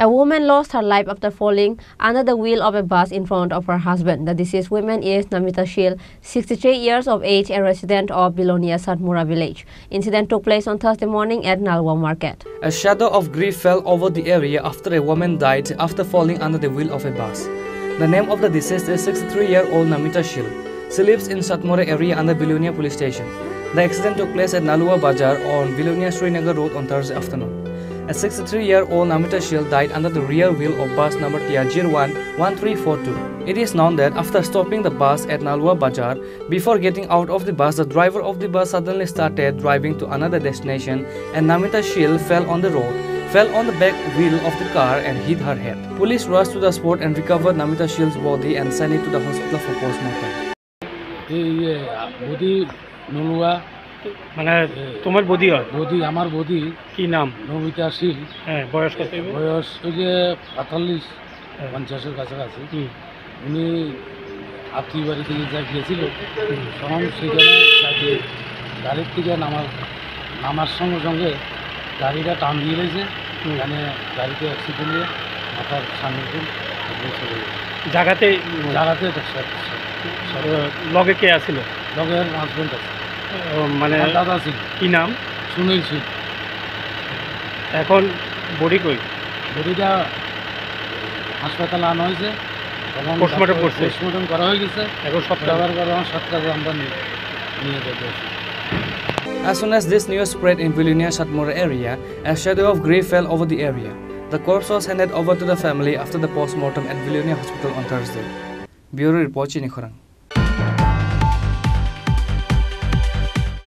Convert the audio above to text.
A woman lost her life after falling under the wheel of a bus in front of her husband. The deceased woman is Namita Shil, 63 years of age, a resident of Bilonia Satmura village. Incident took place on Thursday morning at Nalwa Market. A shadow of grief fell over the area after a woman died after falling under the wheel of a bus. The name of the deceased is 63-year-old Namita Shil. She lives in Satmura area under Bilonia police station. The accident took place at Nalwa Bazaar on Bilonia Srinagar road on Thursday afternoon. A 63-year-old Namita Shil died under the rear wheel of bus number TR011342. It is known that after stopping the bus at Nalwa Bazaar, before getting out of the bus, the driver of the bus suddenly started driving to another destination and Namita Shil fell on the road, fell on the back wheel of the car and hit her head. Police rushed to the spot and recovered Namita Shil's body and sent it to the hospital for postmortem. মানে তোমার বদি হয় বদি আমার বদি কি নাম নমিতা শীল হ্যাঁ বয়স কত বয়স ওই যে 48-50 কাছাকাছি উনি আত্মীয় বাড়ি থেকে যা গিয়েছিল তখন সেখানে গাড়ির থেকে নামার সঙ্গে সঙ্গে গাড়িটা টান দিয়ে রয়েছে এখানে গাড়িতে অ্যাক্সিডেন্ট হয়ে মাথার সামনে চলে জায়গাতে লগে কে আছিল লগের হাজবেন্ড আছে মানে দাদা ছিল কি নাম সুনীল ছিল এখন বডি কই বডিটা হাসপাতালে আনা হয়েছে পোস্টমর্টম করা হয়ে গেছে এখন সপ্তাহে আমরা নিয়ে যেতে As soon as this news spread in Bilonia Satmura area, a shadow of grief fell over the area. The corpse was handed over to the family after the postmortem at Bilonia Hospital on Thursday. Bureau Report Chinikhorang.